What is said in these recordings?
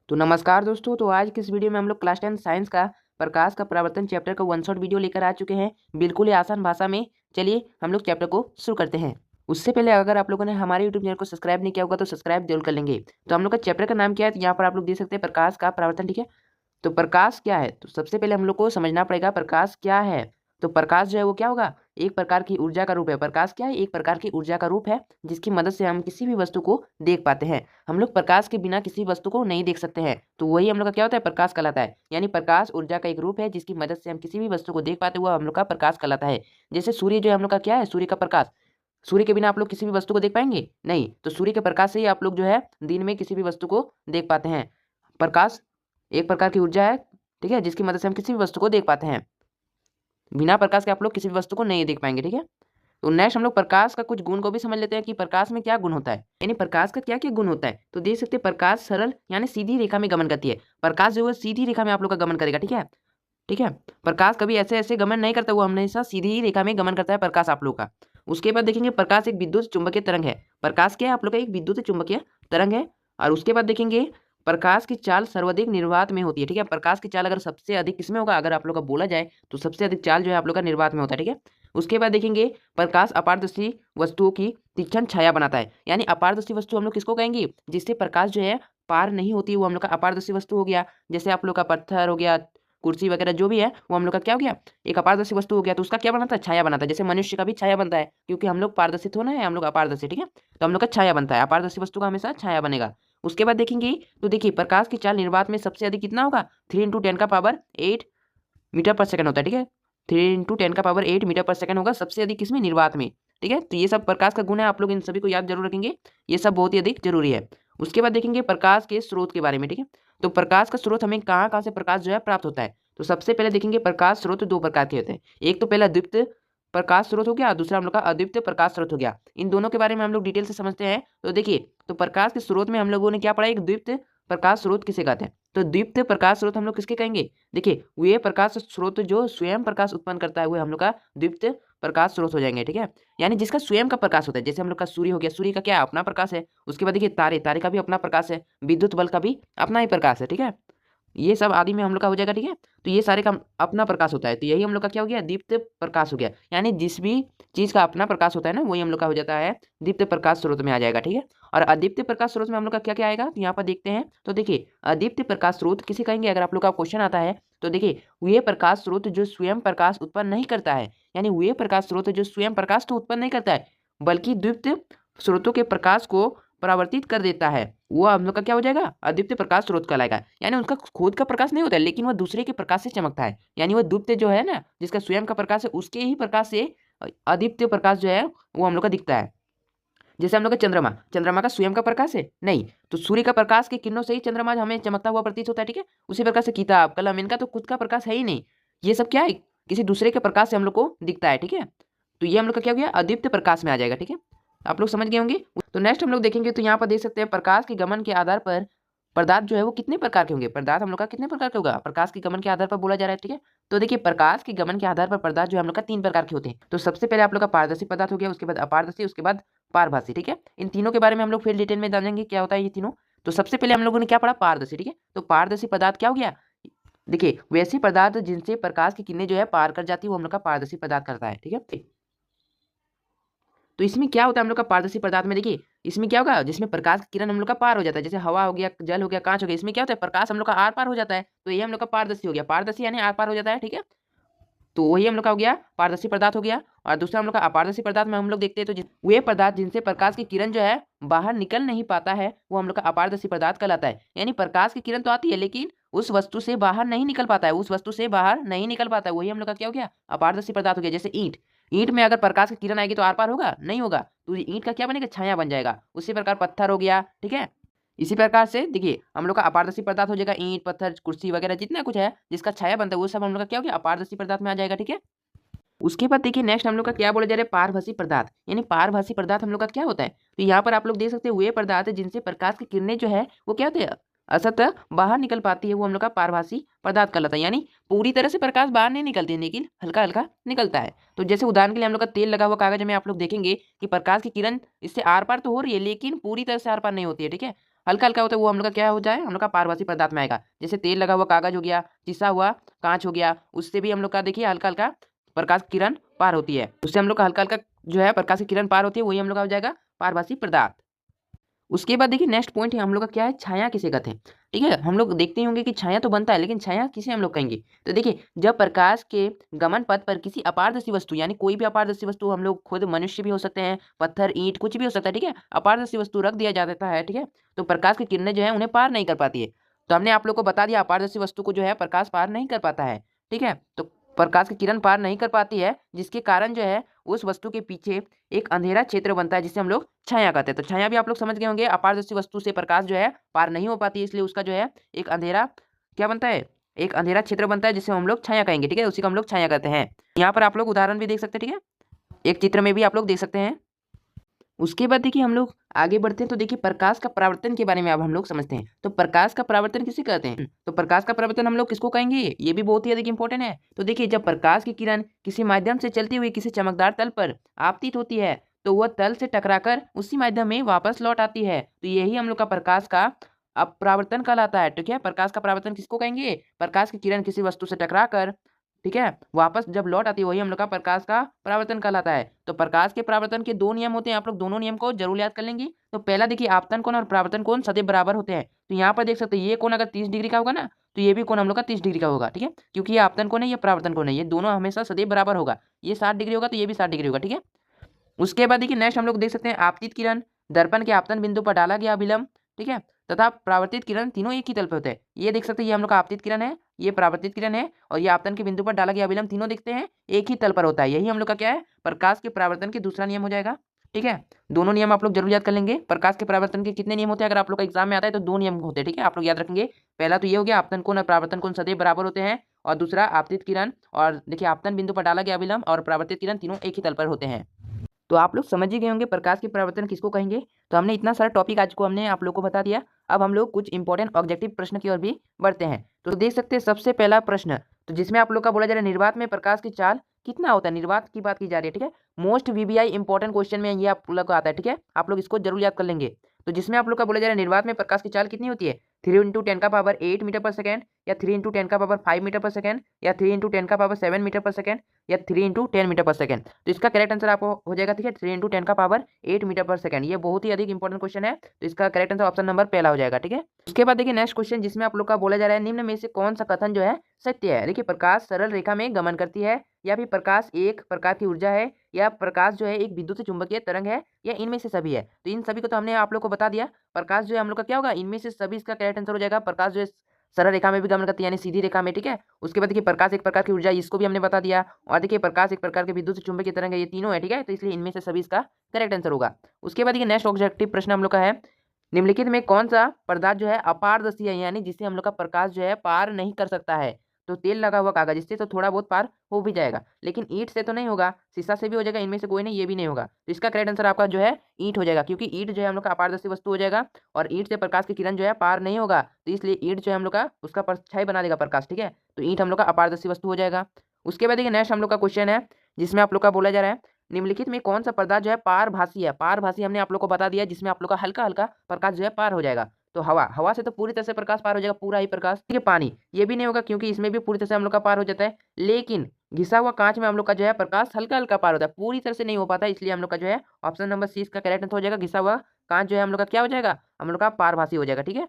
तो नमस्कार दोस्तों। तो आज की इस वीडियो में हम लोग क्लास 10 साइंस का प्रकाश का परावर्तन चैप्टर का वन शॉट वीडियो लेकर आ चुके हैं, बिल्कुल ही आसान भाषा में। चलिए हम लोग चैप्टर को शुरू करते हैं। उससे पहले अगर आप लोगों ने हमारे यूट्यूब चैनल को सब्सक्राइब नहीं किया होगा तो सब्सक्राइब जरूर कर लेंगे। तो हम लोग का चैप्टर का नाम क्या है, तो यहाँ पर आप लोग देख सकते हैं प्रकाश का परावर्तन। ठीक है, तो प्रकाश क्या है, तो सबसे पहले हम लोग को समझना पड़ेगा प्रकाश क्या है। तो प्रकाश जो है वो क्या होगा, एक प्रकार की ऊर्जा का रूप है। प्रकाश क्या है, एक प्रकार की ऊर्जा का रूप है जिसकी मदद से हम किसी भी वस्तु को देख पाते हैं। हम लोग प्रकाश के बिना किसी वस्तु को नहीं देख सकते हैं, तो वही हम लोग का क्या होता है, प्रकाश कहलाता है। यानी प्रकाश ऊर्जा का एक रूप है जिसकी मदद से हम किसी भी वस्तु को देख पाते हुआ हम लोग का प्रकाश कहलाता है। जैसे सूर्य जो है हम लोग का क्या है, सूर्य का प्रकाश। सूर्य के बिना आप लोग किसी भी वस्तु को देख पाएंगे नहीं, तो सूर्य के प्रकाश से ही आप लोग जो है दिन में किसी भी वस्तु को देख पाते हैं। प्रकाश एक प्रकार की ऊर्जा है, ठीक है, जिसकी मदद से हम किसी भी वस्तु को देख पाते हैं। बिना प्रकाश के आप लोग किसी भी वस्तु को नहीं देख पाएंगे। ठीक है, तो नेक्स्ट हम लोग प्रकाश का कुछ गुण को भी समझ लेते हैं कि प्रकाश में क्या गुण होता है, यानी प्रकाश का क्या क्या गुण होता है। तो देख सकते हैं प्रकाश सरल यानी सीधी रेखा में गमन करती है। प्रकाश जो है सीधी रेखा में आप लोग का गमन करेगा। ठीक है, ठीक है, प्रकाश कभी ऐसे ऐसे गमन नहीं करता, वो हमेशा सीधी ही रेखा में गमन करता है प्रकाश आप लोग का। उसके बाद देखेंगे प्रकाश एक विद्युत चुंबकीय तरंग है। प्रकाश क्या है, आप लोग का एक विद्युत चुंबकीय तरंग है। और उसके बाद देखेंगे प्रकाश की चाल सर्वाधिक निर्वात में होती है। ठीक है, प्रकाश की चाल अगर सबसे अधिक किसमें होगा, अगर आप लोग का बोला जाए तो सबसे अधिक चाल जो है आप लोग का निर्वात में होता है। ठीक है, उसके बाद देखेंगे प्रकाश अपारदर्शी वस्तुओं की तीक्ष्ण छाया बनाता है। यानी अपारदर्शी वस्तु हम लोग किसको कहेंगे, जिससे प्रकाश जो है पार नहीं होती है, वो हम लोग का अपारदर्शी वस्तु हो गया। जैसे आप लोग का पत्थर हो गया, कुर्सी वगैरह जो भी है वो हम लोग का क्या हो गया, एक अपारदर्शी वस्तु हो गया। तो उसका क्या बनाता है, छाया बनाता है। जैसे मनुष्य का भी छाया बनता है, क्योंकि हम लोग पारदर्शी थोड़ा है, हम लोग अपारदर्शी। ठीक है, तो हम लोग का छाया बनता है, अपारदर्शी वस्तु का हमेशा छाया बनेगा। उसके बाद देखेंगे तो देखिए प्रकाश की चाल निर्वात में सबसे अधिक कितना होगा, 3 × 10⁸ होता है। ठीक है, 3 × 10⁸ मीटर पर सेकंड होगा सबसे अधिक किसमें, निर्वात में। ठीक है, तो ये सब प्रकाश का गुण है, आप लोग इन सभी को याद जरूर रखेंगे, ये सब बहुत ही अधिक जरूरी है। उसके बाद देखेंगे प्रकाश के स्रोत के बारे में। ठीक है, तो प्रकाश का स्रोत हमें कहाँ कहाँ से प्रकाश जो है प्राप्त होता है। तो सबसे पहले देखेंगे प्रकाश स्रोत दो प्रकार के होते हैं। एक तो पहला द्वितीय प्रकाश स्रोत हो गया, दूसरा हम लोग का अद्वितीय प्रकाश स्रोत हो गया। इन दोनों के बारे में हम लोग डिटेल से समझते हैं। तो देखिए, तो प्रकाश के स्रोत में हम लोगों ने क्या पढ़ा, एक द्वितीय प्रकाश स्रोत किसे कहते हैं। तो द्वितीय प्रकाश स्रोत हम लोग किसके कहेंगे, देखिए वे प्रकाश स्रोत जो स्वयं प्रकाश उत्पन्न करता है, वो हम लोग का द्वितीय प्रकाश स्रोत हो जाएंगे। ठीक है, यानी जिसका स्वयं का प्रकाश होता है। जैसे हम लोग का सूर्य हो गया, सूर्य का क्या अपना प्रकाश है। उसके बाद देखिए तारे, तारे का भी अपना प्रकाश है। विद्युत बल्ब का भी अपना ही प्रकाश है। ठीक है, ये सब आदि में हम लोग का हो जाएगा। ठीक है, तो ये सारे का अपना प्रकाश होता है, तो यही हम लोग का क्या हो गया, दीप्त प्रकाश हो गया। यानी जिस भी चीज का अपना प्रकाश होता है ना, वही हम लोग का हो जाता है दीप्त प्रकाश स्रोत में आ जाएगा। ठीक है, और अदीप्त प्रकाश स्रोत में हम लोग का क्या क्या आएगा, तो यहाँ पर देखते हैं। तो देखिए अदीप्त प्रकाश स्रोत किसे कहेंगे, अगर आप लोग का क्वेश्चन आता है तो देखिए वे प्रकाश स्रोत जो स्वयं प्रकाश उत्पन्न नहीं करता है। यानी वे प्रकाश स्रोत जो स्वयं प्रकाश तो उत्पन्न नहीं करता है, बल्कि द्वितीय स्रोतों के प्रकाश को परावर्तित कर देता है, वो हम लोग का क्या हो जाएगा, अद्वितीय प्रकाश स्रोत कहलाएगा। यानी उनका खुद का प्रकाश नहीं होता है, लेकिन वह दूसरे के प्रकाश से चमकता है। यानी वह द्वितीय जो है ना, जिसका स्वयं का प्रकाश है, उसके ही प्रकाश से अद्वितीय प्रकाश जो है वो हम लोग का दिखता है। जैसे हम लोग का चंद्रमा, चंद्रमा का स्वयं का प्रकाश है नहीं, तो सूर्य का प्रकाश के किरणों से ही चंद्रमा हमें चमकता हुआ प्रतीत होता है। ठीक है, उसी प्रकार से किताब कलम, इनका तो खुद का प्रकाश है ही नहीं, ये सब क्या है, किसी दूसरे के प्रकाश से हम लोग को दिखता है। ठीक है, तो ये हम लोग का क्या हो गया, अद्वितीय प्रकाश में आ जाएगा। ठीक है, आप लोग समझ गए होंगे। तो नेक्स्ट हम लोग देखेंगे, तो यहाँ पर देख सकते हैं प्रकाश के गमन के आधार पर पदार्थ जो है वो कितने प्रकार के होंगे। पदार्थ हम लोग का कितने प्रकार के होगा, प्रकाश के गमन के आधार पर बोला जा रहा है। ठीक है, तो देखिए प्रकाश के गमन के आधार पर पदार्थ जो है हम लोग का 3 प्रकार के होते हैं। तो सबसे पहले आप लोग का पारदर्शी पदार्थ हो गया, उसके बाद अपारदर्शी, उसके बाद पारभासी। ठीक है, इन तीनों के बारे में हम लोग फिर डिटेल में जानेंगे क्या होता है ये तीनों। तो सबसे पहले हम लोगों ने क्या पढ़ा, पारदर्शी। ठीक है, तो पारदर्शी पदार्थ क्या हो गया, देखिए वैसे पदार्थ जिनसे प्रकाश की किरणें जो है पार कर जाती है, वो हम लोग का पारदर्शी पदार्थ करता है। ठीक है, तो इसमें क्या होता है हम लोग का पारदर्शी पदार्थ में, देखिए इसमें क्या होगा, जिसमें प्रकाश की किरण हम लोग का पार हो जाता है, जैसे हवा हो गया, जल हो गया, कांच हो गया, इसमें क्या होता है प्रकाश हम लोग का आर पार हो जाता है, तो ये हम लोग का पारदर्शी हो गया। पारदर्शी यानी आर पार हो जाता है। ठीक है, तो वही हम लोग का हो गया पारदर्शी पदार्थ हो गया। और दूसरा हम लोग का अपारदर्शी पदार्थ में हम लोग देखते हैं, तो वे पदार्थ जिनसे प्रकाश की किरण जो है बाहर निकल नहीं पाता है, वो हम लोग का अपारदर्शी पदार्थ कहलाता है। यानी प्रकाश की किरण तो आती है, लेकिन उस वस्तु से बाहर नहीं निकल पाता है, उस वस्तु से बाहर नहीं निकल पाता है, वही हम लोग का क्या हो गया, अपारदर्शी पदार्थ हो गया। जैसे ईंट, ईंट में अगर प्रकाश की किरण आएगी तो आर पार होगा, नहीं होगा, तो ईंट का क्या बनेगा, छाया बन जाएगा। उसी प्रकार पत्थर हो गया। ठीक है, इसी प्रकार से देखिए हम लोग का अपारदर्शी पदार्थ हो जाएगा, ईंट, पत्थर, कुर्सी वगैरह जितना कुछ है जिसका छाया बनता है, वो सब हम लोग का क्या हो गया, अपारदर्शी पदार्थ में आ जाएगा। ठीक है, उसके बाद देखिए नेक्स्ट हम लोग का क्या बोला जा रहा है, पारभासी पदार्थ। यानी पारभासी पदार्थ हम लोग का क्या होता है, तो यहाँ पर आप लोग देख सकते हैं वे पदार्थ जिनसे प्रकाश की किरणें जो है वो क्या होते हैं, असतः बाहर निकल पाती है, वो हम लोग का पारभासी पदार्थ कहलाता है। यानी पूरी तरह से प्रकाश बाहर नहीं निकलती है, लेकिन हल्का हल्का निकलता है। तो जैसे उदाहरण के लिए हम लोग का तेल लगा हुआ कागज में आप लोग देखेंगे कि प्रकाश की किरण इससे आर पार तो हो रही है, लेकिन पूरी तरह से आर पार नहीं होती है। ठीक है, हल्का हल्का होता है वो हम लोग का क्या हो जाए, हम लोग का पारभासी पदार्थ में आएगा। जैसे तेल लगा हुआ कागज हो गया, चिसा हुआ कांच हो गया, उससे भी हम लोग का देखिए हल्का हल्का प्रकाश की किरण पार होती है, उससे हम लोग का हल्का हल्का जो है प्रकाश की किरण पार होती है, वही हम लोग का हो जाएगा पारभासी पदार्थ। उसके बाद देखिए नेक्स्ट पॉइंट है हम लोग का क्या है, छाया किसे कहते हैं। ठीक है, हम लोग देखते होंगे कि छाया तो बनता है, लेकिन छाया किसे हम लोग कहेंगे। तो देखिए जब प्रकाश के गमन पथ पर किसी अपारदर्शी वस्तु, यानी कोई भी अपारदर्शी वस्तु, हम लोग खुद मनुष्य भी हो सकते हैं, पत्थर ईंट कुछ भी हो सकता है, ठीक है, अपारदर्शी वस्तु रख दिया जाता है, ठीक है, तो प्रकाश की किरणें जो है उन्हें पार नहीं कर पाती है। तो हमने आप लोग को बता दिया अपारदर्शी वस्तु को जो है प्रकाश पार नहीं कर पाता है। ठीक है, तो प्रकाश की किरण पार नहीं कर पाती है, जिसके कारण जो है उस वस्तु के पीछे एक अंधेरा क्षेत्र बनता है, जिसे हम लोग छाया कहते हैं। तो छाया भी आप लोग समझ गए होंगे, अपारदर्शी वस्तु से प्रकाश जो है पार नहीं हो पाती है, इसलिए उसका जो है एक अंधेरा क्या बनता है, एक अंधेरा क्षेत्र बनता है, जिसे हम लोग छाया कहेंगे। ठीक है, उसी को हम लोग छाया कहते हैं। यहाँ पर आप लोग उदाहरण भी देख सकते हैं, ठीक है, एक चित्र में भी आप लोग देख सकते हैं। उसके बाद देखिए हम लोग आगे बढ़ते हैं, तो देखिए प्रकाश का परावर्तन के बारे में अब हम लोग समझते हैं। तो प्रकाश का परावर्तन किसे कहते हैं, तो प्रकाश का परावर्तन हम लोग किसको कहेंगे, ये भी बहुत ही अधिक इंपॉर्टेंट है। तो देखिए जब प्रकाश की किरण किसी माध्यम से चलती हुई किसी चमकदार तल पर आपतित होती है, तो वह तल से टकराकर उसी माध्यम में वापस लौट आती है, तो यही हम लोग का प्रकाश का अपरावर्तन कहलाता है। ठीक है, प्रकाश का परावर्तन किसको कहेंगे, प्रकाश की किरण किसी वस्तु से टकराकर, ठीक है, वापस जब लौट आती है, वही हम लोग का प्रकाश का परावर्तन कहलाता है। तो प्रकाश के परावर्तन के दो नियम होते हैं, आप लोग दोनों नियम को जरूर याद कर लेंगे। तो पहला देखिए आपतन कोण और परावर्तन कोण सदैव बराबर होते हैं। तो यहाँ पर देख सकते हैं ये कोण अगर 30 डिग्री का होगा ना, तो ये भी कोण हम लोग का 30 डिग्री का होगा। ठीक है, क्योंकि ये आपतन कोण है, ये परावर्तन कोण है, ये दोनों हमेशा सदैव बराबर होगा। ये 60 डिग्री होगा तो ये भी 60 डिग्री होगा। ठीक है, उसके बाद देखिए नेक्स्ट हम लोग देख सकते हैं आपतित किरण दर्पण के आपतन बिंदु पर डाला गया अभिलंब, ठीक है, तथा परावर्तित किरण तीनों एक ही तल पर होते हैं। ये देख सकते हैं, ये हम लोग का आपतित किरण है, ये परावर्तित किरण है, और ये आपतन के बिंदु पर डाला गया अभिलंब, तीनों दिखते हैं एक ही तल पर होता है। यही हम लोग का क्या है, प्रकाश के परावर्तन के दूसरा नियम हो जाएगा। ठीक है, दोनों नियम आप लोग जरूर याद कर लेंगे। प्रकाश के परावर्तन के कितने नियम होते हैं, अगर आप लोग का एग्जाम में आता है तो दो नियम होते हैं। ठीक है, आप लोग याद रखेंगे। पहला तो ये हो गया आपतन कोण और परावर्तन कोण सदैव बराबर होते हैं, और दूसरा आपतित किरण और देखिए आपतन बिंदु पर डाला गया अभिलंब और परावर्तित किरण तीनों एक ही तल पर होते हैं। तो आप लोग समझ ही गए होंगे प्रकाश के परावर्तन किसको कहेंगे। तो हमने इतना सारा टॉपिक आज को हमने आप लोग को बता दिया। अब हम लोग कुछ इंपॉर्टेंट ऑब्जेक्टिव प्रश्न की ओर भी बढ़ते हैं। तो देख सकते हैं सबसे पहला प्रश्न, तो जिसमें आप लोग का बोला जा रहा है निर्वात में प्रकाश की चाल कितना होता है, निर्वात की बात की जा रही है। ठीक है, मोस्ट वीबीआई इंपॉर्टेंट क्वेश्चन में ये आप लोग को आता है। ठीक है, आप लोग इसको जरूर याद कर लेंगे। तो जिसमें आप लोग का बोला जा रहा है निर्वात में प्रकाश की चाल कितनी होती है, 3 × 10⁸ मीटर पर सेकंड, या 3 × 10⁵ मीटर पर सेकंड, या 3 × 10⁷ मीटर पर सेकंड, या 3 × 10 मीटर पर सेकंड। तो इसका करेक्ट आंसर आपको हो जाएगा, ठीक है, 3 × 10⁸ मीटर पर सेकंड। ये बहुत ही अधिक इंपॉर्टेंट क्वेश्चन है, तो इसका करेक्ट आंसर ऑप्शन नंबर पहला हो जाएगा। ठीक है, उसके बाद देखिए नेक्स्ट क्वेश्चन, जिसमें आप लोग का बोला जा रहा है निम्न में से कौन सा कथन जो है सत्य है। देखिए प्रकाश सरल रेखा में गमन करती है, या फिर प्रकाश एक प्रकार की ऊर्जा है, या प्रकाश जो है एक विद्युत चुंबकीय तरंग है, या इनमें से सभी है। तो इन सभी को तो हमने आप लोग को बता दिया। प्रकाश जो है हम लोग का क्या होगा, इनमें से सभी, इसका करेक्ट आंसर हो जाएगा। प्रकाश जो है सरल रेखा में भी गमन करती है, यानी सीधी रेखा में। ठीक है, उसके बाद देखिए प्रकाश एक प्रकार की ऊर्जा, इसको भी हमने बता दिया। और देखिए प्रकाश एक प्रकार के विद्युत चुंबकीय तरंग है, ये तीनों है। ठीक है, तो इसलिए इनमें से सभी इसका करेक्ट आंसर होगा। उसके बाद देखिए नेक्स्ट ऑब्जेक्टिव प्रश्न हम लोग का है, निम्नलिखित में कौन सा पदार्थ जो है अपारदर्शी है, यानी जिससे हम लोग का प्रकाश जो है पार नहीं कर सकता है। तो तेल लगा हुआ कागज, इससे तो थोड़ा बहुत पार हो भी जाएगा, लेकिन ईंट से तो नहीं होगा, शीशा से भी हो जाएगा, इनमें से कोई नहीं, ये भी नहीं होगा। तो इसका करेक्ट आंसर आपका जो है ईंट हो जाएगा, क्योंकि ईंट जो है हम लोग का अपारदर्शी वस्तु हो जाएगा, और ईंट से प्रकाश की किरण जो है पार नहीं होगा, तो इसलिए ईंट जो है हम लोग का उसका परछाई बना देगा प्रकाश। ठीक है, तो ईंट हम लोग का अपारदर्शी वस्तु हो जाएगा। उसके बाद देखिए नेक्स्ट हम लोग का क्वेश्चन है, जिसमें आप लोग का बोला जा रहा है निम्नलिखित में कौन सा पदार्थ जो है पारभासी है। पारभासी हमने आप लोग को बता दिया, जिसमें आप लोग का हल्का हल्का प्रकाश जो है पार हो जाएगा। तो हवा, हवा से तो पूरी तरह से प्रकाश पार हो जाएगा, पूरा ही प्रकाश। ठीक है, पानी ये भी नहीं होगा, क्योंकि इसमें भी पूरी तरह से हम लोग का पार हो जाता है। लेकिन घिसा हुआ कांच में हम लोग का जो है प्रकाश हल्का हल्का पार होता है, पूरी तरह से नहीं हो पाता, इसलिए हम लोग का जो है ऑप्शन नंबर सी इसका करेक्ट आंसर हो जाएगा। घिसा हुआ कांच जो है हम लोग का क्या हो जाएगा, हम लोग का पारभासी हो जाएगा। ठीक है,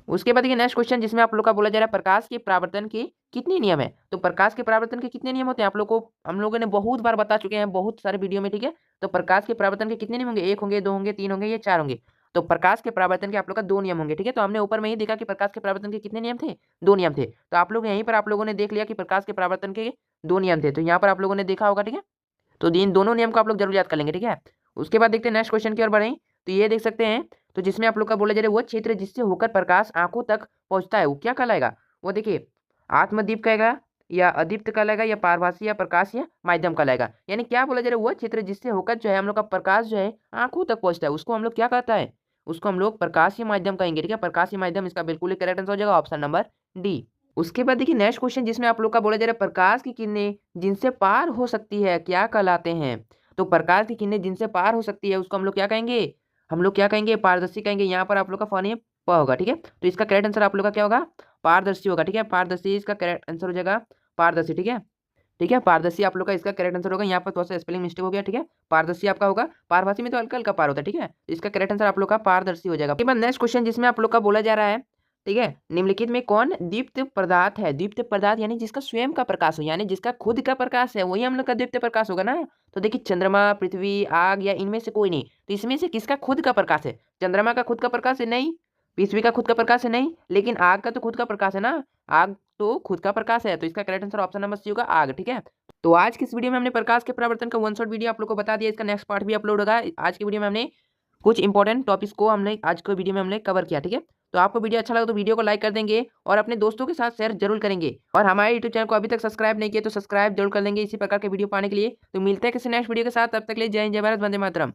उसके बाद देखिए नेक्स्ट क्वेश्चन, जिसमें आप लोग का बोला जा रहा है प्रकाश के परावर्तन के कितने नियम है। तो प्रकाश के परावर्तन के कितने नियम होते हैं, आप लोग को हम लोगों ने बहुत बार बता चुके हैं, बहुत सारे वीडियो में। ठीक है, तो प्रकाश के परावर्तन के कितने नियम होंगे, 1 होंगे, 2 होंगे, 3 होंगे, या 4 होंगे। तो प्रकाश के परावर्तन के आप लोग का 2 नियम होंगे। ठीक है, तो हमने ऊपर में ही देखा कि प्रकाश के परावर्तन के कितने नियम थे, 2 नियम थे। तो आप लोग यहीं पर आप लोगों ने देख लिया कि प्रकाश के परावर्तन के 2 नियम थे, तो यहाँ पर आप लोगों ने देखा होगा। ठीक है, तो इन दोनों नियम को आप लोग जरूर याद कर लेंगे। ठीक है, उसके बाद देखते हैं नेक्स्ट क्वेश्चन की ओर बढ़ें। तो ये देख सकते हैं, तो जिसमें आप लोग का बोला जा रहा है वो क्षेत्र जिससे होकर प्रकाश आंखों तक पहुंचता है, वो क्या कहलाएगा। वो देखिए आत्मदीप कहेगा, या अदीप्त कहलाएगा, या पारभासी, या प्रकाश, या माध्यम कहलाएगा। यानी क्या बोला जा रहा है, वो क्षेत्र जिससे होकर जो है हम लोग का प्रकाश जो है आंखों तक पहुंचता है, उसको हम लोग क्या कहता है, उसको हम लोग प्रकाशीय माध्यम कहेंगे। ठीक है, प्रकाशीय माध्यम इसका बिल्कुल करेक्ट आंसर हो जाएगा, ऑप्शन नंबर डी। उसके बाद देखिए नेक्स्ट क्वेश्चन, जिसमें आप लोग का बोला जा रहा है प्रकाश की किरणें जिनसे पार हो सकती है क्या कहलाते हैं। तो प्रकाश की किरणें जिनसे पार हो सकती है उसको हम लोग क्या कहेंगे, हम लोग क्या कहेंगे, पारदर्शी कहेंगे। यहाँ पर आप लोग का फ नहीं है, प होगा। ठीक है, तो इसका करेक्ट आंसर आप लोग का क्या होगा, पारदर्शी होगा। ठीक है, पारदर्शी इसका करेक्ट आंसर हो जाएगा, पारदर्शी। ठीक है, ठीक है, पारदर्शी आप लोग का इसका करेक्ट आंसर होगा। यहाँ पर थोड़ा सा स्पेलिंग मिस्टेक हो गया। ठीक है, पारदर्शी आपका होगा, पारभाषी में तो हल्का हल्का पार होता है। ठीक है, तो इसका करेक्ट आंसर आप लोग का पारदर्शी हो जाएगा। नेक्स्ट क्वेश्चन जिसमें आप लोग का बोला जा रहा है, ठीक है, निम्नलिखित में कौन दीप्त पदार्थ है। दीप्त पदार्थ यानी जिसका स्वयं का प्रकाश हो, यानी जिसका खुद का प्रकाश है, वही हम लोग का दीप्त प्रकाश होगा ना। तो देखिए, चंद्रमा, पृथ्वी, आग या इनमें से कोई नहीं। तो इसमें से किसका खुद का प्रकाश है, चंद्रमा का खुद का प्रकाश है नहीं, पृथ्वी का खुद का प्रकाश है नहीं, लेकिन आग का तो खुद का प्रकाश है ना, आग तो खुद का प्रकाश है। तो इसका correct answer option number C होगा, आग। ठीक है, तो आज की इस वीडियो में हमने प्रकाश के परावर्तन का वन शॉट वीडियो आप लोग को बता दिया। इसका नेक्स्ट पार्ट भी अपलोड होगा। आज की वीडियो में हमने कुछ इंपॉर्टेंट टॉपिक्स को हमने आज के वीडियो में हमने कवर किया। ठीक है, तो आपको वीडियो अच्छा लगा तो वीडियो को लाइक कर देंगे और अपने दोस्तों के साथ शेयर जरूर करेंगे। और हमारे यूट्यूब चैनल को अभी तक सब्सक्राइब नहीं किया तो सब्सक्राइब जरूर कर लेंगे इसी प्रकार के वीडियो पाने के लिए। तो मिलते हैं किसी नेक्स्ट वीडियो के साथ, तब तक के लिए जय हिंद, जय भारत, वंदे मातरम।